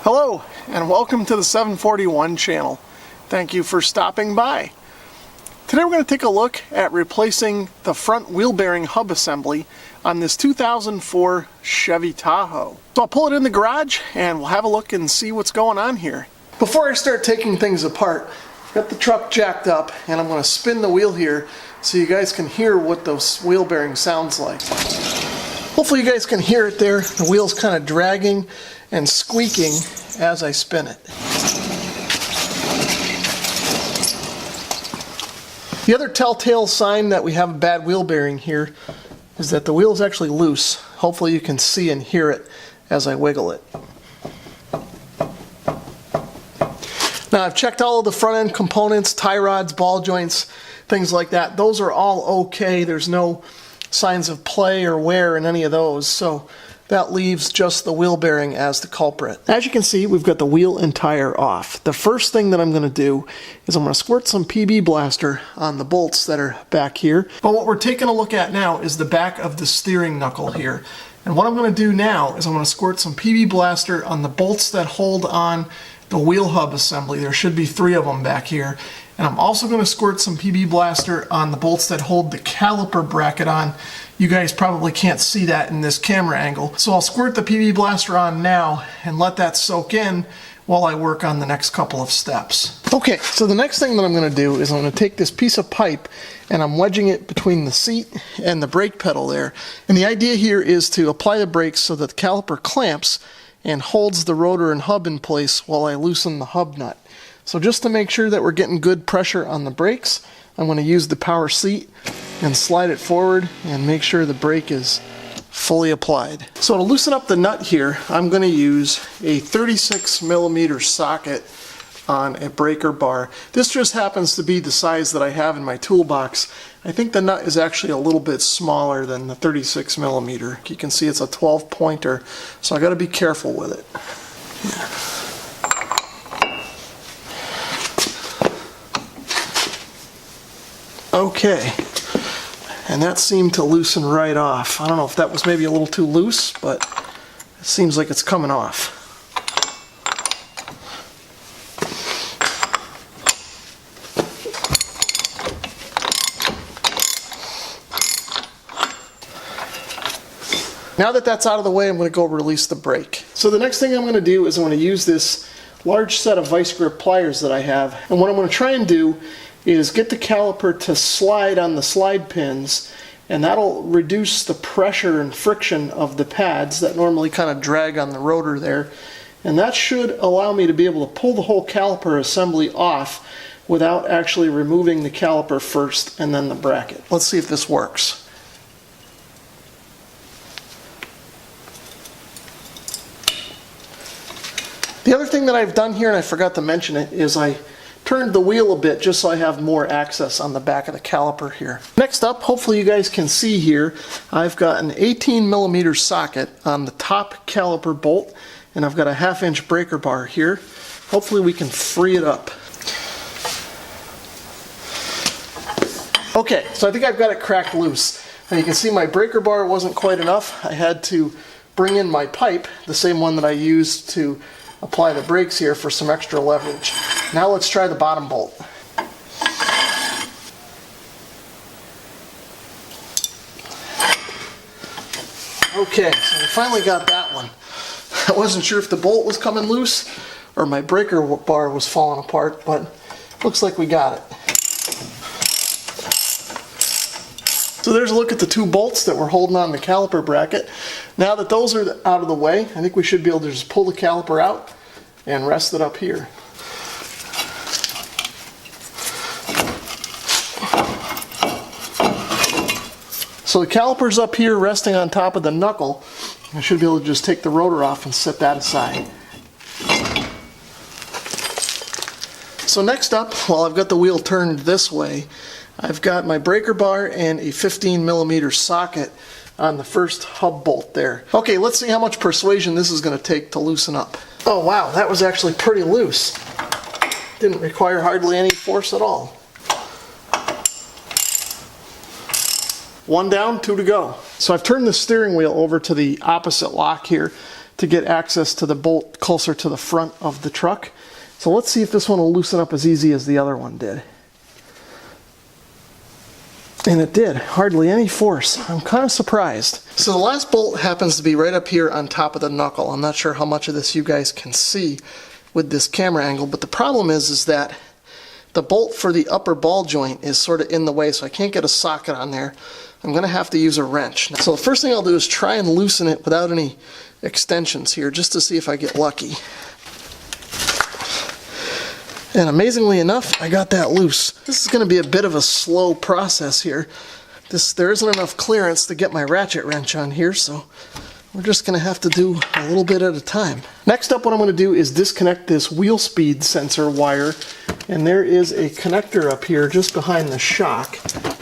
Hello and welcome to the 741 channel. Thank you for stopping by. Today we're going to take a look at replacing the front wheel bearing hub assembly on this 2004 Chevy Tahoe. So I'll pull it in the garage and we'll have a look and see what's going on here. Before I start taking things apart, I've got the truck jacked up and I'm going to spin the wheel here so you guys can hear what those wheel bearings sounds like. Hopefully you guys can hear it there. The wheel's kind of dragging and squeaking as I spin it. The other telltale sign that we have a bad wheel bearing here is that the wheel is actually loose. Hopefully you can see and hear it as I wiggle it. Now I've checked all of the front end components, tie rods, ball joints, things like that. Those are all okay. There's no signs of play or wear in any of those. So that leaves just the wheel bearing as the culprit. As you can see, we've got the wheel and tire off. The first thing that I'm going to do is I'm going to squirt some PB Blaster on the bolts that are back here. But what we're taking a look at now is the back of the steering knuckle here. And what I'm going to do now is I'm going to squirt some PB Blaster on the bolts that hold on the wheel hub assembly. There should be 3 of them back here. And I'm also going to squirt some PB Blaster on the bolts that hold the caliper bracket on. You guys probably can't see that in this camera angle. So I'll squirt the PB Blaster on now and let that soak in while I work on the next couple of steps. Okay, so the next thing that I'm going to do is I'm going to take this piece of pipe and I'm wedging it between the seat and the brake pedal there. And the idea here is to apply the brakes so that the caliper clamps and holds the rotor and hub in place while I loosen the hub nut. So just to make sure that we're getting good pressure on the brakes, I'm going to use the power seat and slide it forward and make sure the brake is fully applied. So to loosen up the nut here, I'm going to use a 36mm socket on a breaker bar. This just happens to be the size that I have in my toolbox. I think the nut is actually a little bit smaller than the 36mm. You can see it's a 12 pointer, so I got to be careful with it. Okay, and that seemed to loosen right off. I don't know if that was maybe a little too loose, but it seems like it's coming off. Now that that's out of the way, I'm going to go release the brake. So the next thing I'm going to do is I'm going to use this large set of vice grip pliers that I have, and what I'm going to try and do is get the caliper to slide on the slide pins, and that'll reduce the pressure and friction of the pads that normally kind of drag on the rotor there, and that should allow me to be able to pull the whole caliper assembly off without actually removing the caliper first and then the bracket. Let's see if this works. The other thing that I've done here, and I forgot to mention it, is I turned the wheel a bit just so I have more access on the back of the caliper here. Next up, hopefully you guys can see here, I've got an 18mm socket on the top caliper bolt, and I've got a 1/2 inch breaker bar here. Hopefully we can free it up. Okay, so I think I've got it cracked loose. Now you can see my breaker bar wasn't quite enough. I had to bring in my pipe, the same one that I used to apply the brakes here, for some extra leverage. Now let's try the bottom bolt. Okay, so we finally got that one. I wasn't sure if the bolt was coming loose or my breaker bar was falling apart, but looks like we got it. So there's a look at the 2 bolts that we're holding on the caliper bracket. Now that those are out of the way, I think we should be able to just pull the caliper out and rest it up here. So the caliper's up here resting on top of the knuckle. I should be able to just take the rotor off and set that aside. So next up, while I've got the wheel turned this way, I've got my breaker bar and a 15mm socket on the first hub bolt there. Okay, let's see how much persuasion this is going to take to loosen up. Oh wow, that was actually pretty loose. Didn't require hardly any force at all. 1 down, 2 to go. So I've turned the steering wheel over to the opposite lock here to get access to the bolt closer to the front of the truck. So let's see if this one will loosen up as easy as the other one did. And it did. Hardly any force. I'm kind of surprised. So the last bolt happens to be right up here on top of the knuckle. I'm not sure how much of this you guys can see with this camera angle, but the problem is that the bolt for the upper ball joint is sort of in the way, so I can't get a socket on there. I'm going to have to use a wrench. So the first thing I'll do is try and loosen it without any extensions here, just to see if I get lucky. And amazingly enough, I got that loose. This is going to be a bit of a slow process here. There isn't enough clearance to get my ratchet wrench on here, so we're just going to have to do a little bit at a time. Next up, what I'm going to do is disconnect this wheel speed sensor wire, and there is a connector up here just behind the shock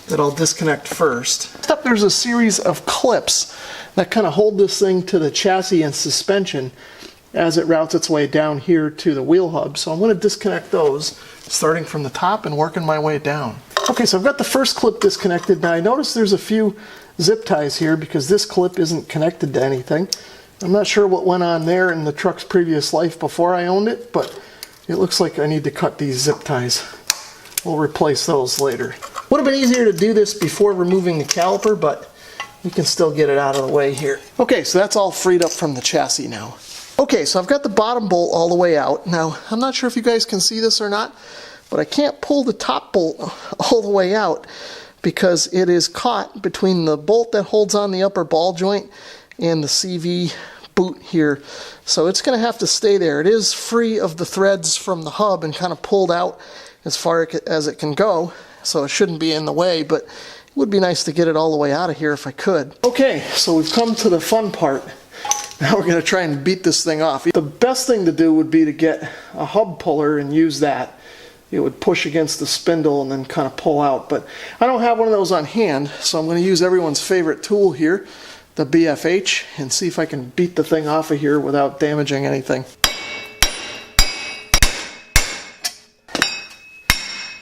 that I'll disconnect first. Next up, there's a series of clips that kind of hold this thing to the chassis and suspension as it routes its way down here to the wheel hub. So I'm going to disconnect those, starting from the top and working my way down. Okay, so I've got the first clip disconnected. Now I notice there's a few zip ties here because this clip isn't connected to anything. I'm not sure what went on there in the truck's previous life before I owned it, but it looks like I need to cut these zip ties. We'll replace those later. Would have been easier to do this before removing the caliper, but we can still get it out of the way here. Okay, so that's all freed up from the chassis now. Okay, so I've got the bottom bolt all the way out. Now, I'm not sure if you guys can see this or not, but I can't pull the top bolt all the way out because it is caught between the bolt that holds on the upper ball joint and the CV boot here. So it's going to have to stay there. It is free of the threads from the hub and kind of pulled out as far as it can go, so it shouldn't be in the way, but it would be nice to get it all the way out of here if I could. Okay, so we've come to the fun part. Now we're going to try and beat this thing off. The best thing to do would be to get a hub puller and use that. It would push against the spindle and then kind of pull out. But I don't have one of those on hand, so I'm going to use everyone's favorite tool here, the BFH, and see if I can beat the thing off of here without damaging anything.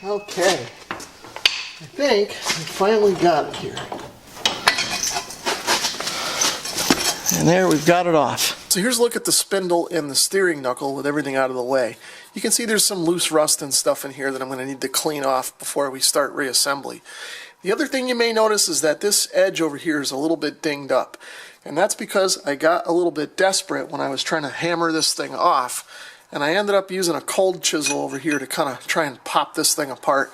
Okay, I think I finally got it here. And there, we've got it off. So here's a look at the spindle and the steering knuckle with everything out of the way. You can see there's some loose rust and stuff in here that I'm going to need to clean off before we start reassembly. The other thing you may notice is that this edge over here is a little bit dinged up. And that's because I got a little bit desperate when I was trying to hammer this thing off. And I ended up using a cold chisel over here to kind of try and pop this thing apart.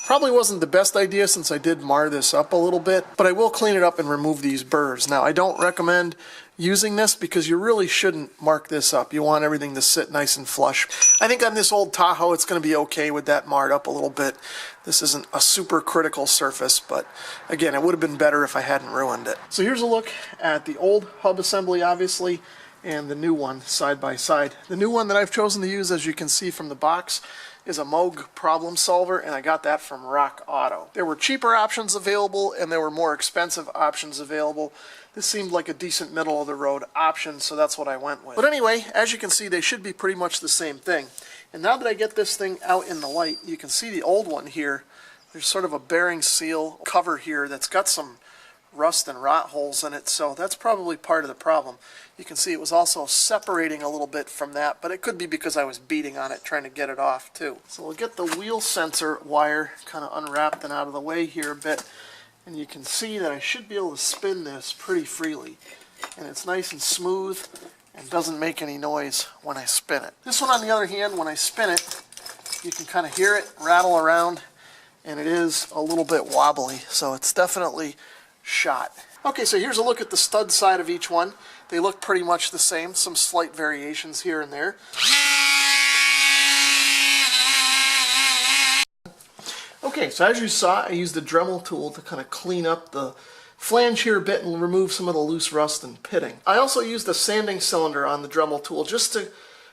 Probably wasn't the best idea since I did mar this up a little bit, but I will clean it up and remove these burrs. Now, I don't recommend using this because you really shouldn't mark this up. You want everything to sit nice and flush. I think on this old Tahoe it's going to be okay with that marred up a little bit. This isn't a super critical surface, but again, it would have been better if I hadn't ruined it. So here's a look at the old hub assembly, obviously, and the new one side by side. The new one that I've chosen to use, as you can see from the box, is a Moog problem solver, and I got that from Rock Auto. There were cheaper options available and there were more expensive options available. This seemed like a decent middle of the road option, so that's what I went with. But anyway, as you can see, they should be pretty much the same thing. And now that I get this thing out in the light, you can see the old one here. There's sort of a bearing seal cover here that's got some rust and rot holes in it, so that's probably part of the problem. You can see it was also separating a little bit from that, but it could be because I was beating on it trying to get it off too. So we'll get the wheel sensor wire kind of unwrapped and out of the way here a bit, and you can see that I should be able to spin this pretty freely, and it's nice and smooth and doesn't make any noise when I spin it. This one, on the other hand, when I spin it, you can kind of hear it rattle around, and it is a little bit wobbly, so it's definitely shot. Okay, so here's a look at the stud side of each one. They look pretty much the same, some slight variations here and there. Okay, so as you saw, I used the Dremel tool to kind of clean up the flange here a bit and remove some of the loose rust and pitting. I also used a sanding cylinder on the Dremel tool just to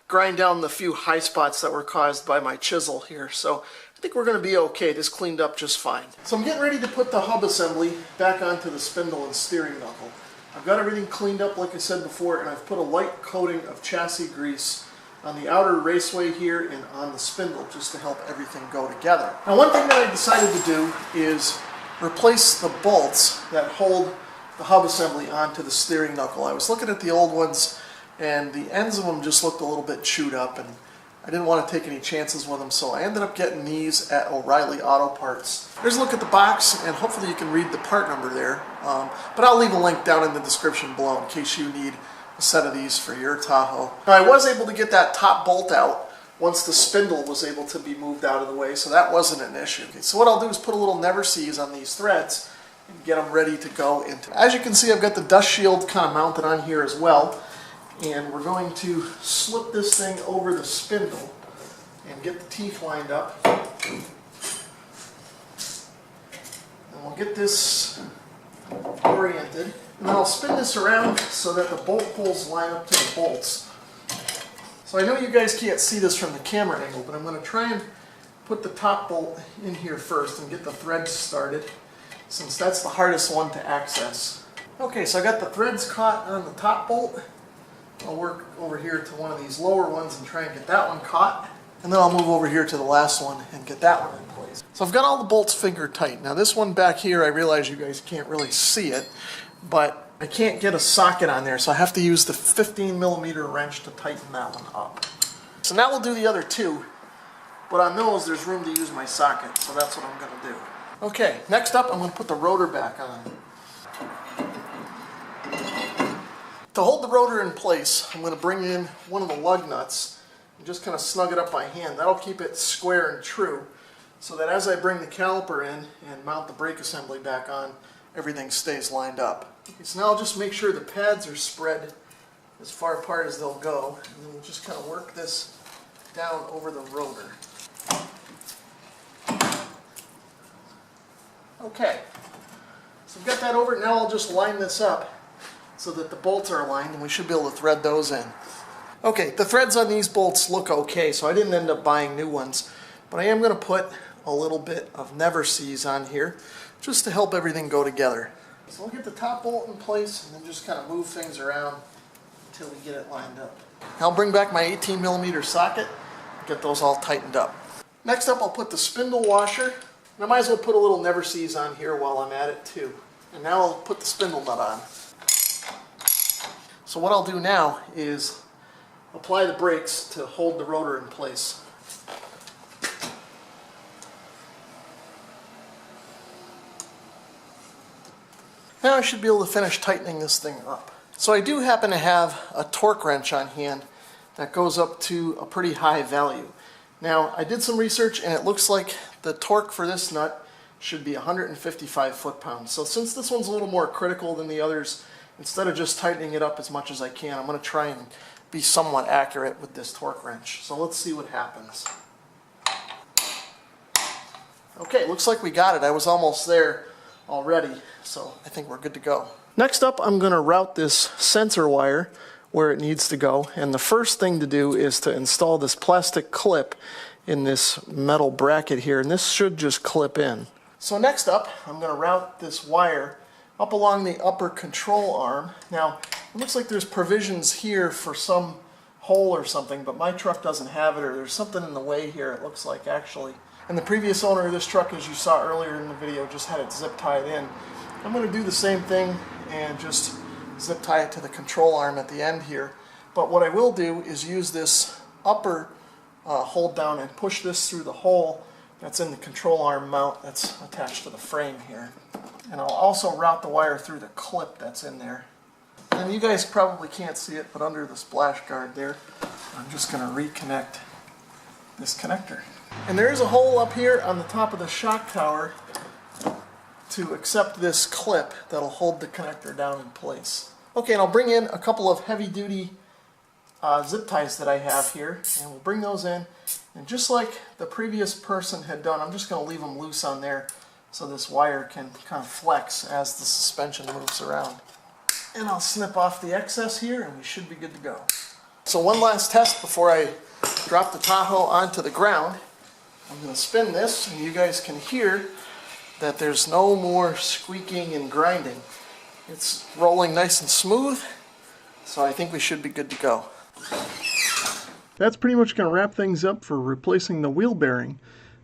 grind down the few high spots that were caused by my chisel here. So I think we're going to be okay. This cleaned up just fine. So I'm getting ready to put the hub assembly back onto the spindle and steering knuckle. I've got everything cleaned up like I said before, and I've put a light coating of chassis grease on the outer raceway here and on the spindle just to help everything go together. Now, one thing that I decided to do is replace the bolts that hold the hub assembly onto the steering knuckle. I was looking at the old ones and the ends of them just looked a little bit chewed up, and I didn't want to take any chances with them, so I ended up getting these at O'Reilly Auto Parts. Here's a look at the box, and hopefully you can read the part number there, but I'll leave a link down in the description below in case you need a set of these for your Tahoe. Now, I was able to get that top bolt out once the spindle was able to be moved out of the way, so that wasn't an issue. Okay, so what I'll do is put a little never seize on these threads and get them ready to go into. As you can see, I've got the dust shield kind of mounted on here as well, and we're going to slip this thing over the spindle and get the teeth lined up. And we'll get this oriented, and then I'll spin this around so that the bolt holes line up to the bolts. So I know you guys can't see this from the camera angle, but I'm going to try and put the top bolt in here first and get the threads started, since that's the hardest one to access. Okay, so I got the threads caught on the top bolt. I'll work over here to one of these lower ones and try and get that one caught. And then I'll move over here to the last one and get that one in place. So I've got all the bolts finger tight. Now this one back here, I realize you guys can't really see it, but I can't get a socket on there, so I have to use the 15mm wrench to tighten that one up. So now we'll do the other two, but on those there's room to use my socket, so that's what I'm going to do. Okay, next up I'm going to put the rotor back on. To hold the rotor in place, I'm going to bring in one of the lug nuts and just kind of snug it up by hand. That'll keep it square and true, so that as I bring the caliper in and mount the brake assembly back on, everything stays lined up. Okay, so now I'll just make sure the pads are spread as far apart as they'll go, and then we'll just kind of work this down over the rotor. Okay, so I've got that over. Now I'll just line this up so that the bolts are aligned, and we should be able to thread those in. Okay, the threads on these bolts look okay, so I didn't end up buying new ones, but I am going to put a little bit of never seize on here just to help everything go together. So we'll get the top bolt in place and then just kind of move things around until we get it lined up. I'll bring back my 18mm socket and get those all tightened up. Next up, I'll put the spindle washer, and I might as well put a little never seize on here while I'm at it too. And now I'll put the spindle nut on. So what I'll do now is apply the brakes to hold the rotor in place. Now I should be able to finish tightening this thing up. So I do happen to have a torque wrench on hand that goes up to a pretty high value. Now I did some research and it looks like the torque for this nut should be 155 foot-pounds. So since this one's a little more critical than the others, instead of just tightening it up as much as I can, I'm going to try and be somewhat accurate with this torque wrench. So let's see what happens. Okay, looks like we got it. I was almost there already, so I think we're good to go. Next up, I'm going to route this sensor wire where it needs to go, and the first thing to do is to install this plastic clip in this metal bracket here, and this should just clip in. So next up, I'm going to route this wire up along the upper control arm. Now, it looks like there's provisions here for some hole or something, but my truck doesn't have it, or there's something in the way here, it looks like, actually. And the previous owner of this truck, as you saw earlier in the video, just had it zip tied in. I'm going to do the same thing and just zip tie it to the control arm at the end here. But what I will do is use this upper hold down and push this through the hole that's in the control arm mount that's attached to the frame here. And I'll also route the wire through the clip that's in there. And you guys probably can't see it, but under the splash guard there, I'm just going to reconnect this connector. And there is a hole up here on the top of the shock tower to accept this clip that'll hold the connector down in place. Okay, and I'll bring in a couple of heavy-duty zip ties that I have here, and we'll bring those in. And just like the previous person had done, I'm just going to leave them loose on there so this wire can kind of flex as the suspension moves around. And I'll snip off the excess here, and we should be good to go. So one last test before I drop the Tahoe onto the ground. I'm going to spin this, and you guys can hear that there's no more squeaking and grinding. It's rolling nice and smooth, so I think we should be good to go. That's pretty much going to wrap things up for replacing the wheel bearing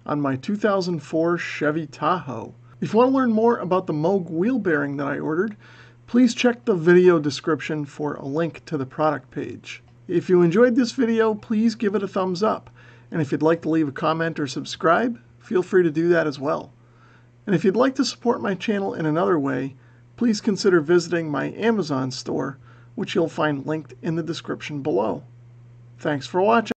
on my 2004 Chevy Tahoe. If you want to learn more about the Moog wheel bearing that I ordered, Please check the video description for a link to the product page. If you enjoyed this video, please give it a thumbs up. And if you'd like to leave a comment or subscribe, feel free to do that as well. And if you'd like to support my channel in another way, please consider visiting my Amazon store, which you'll find linked in the description below. Thanks for watching.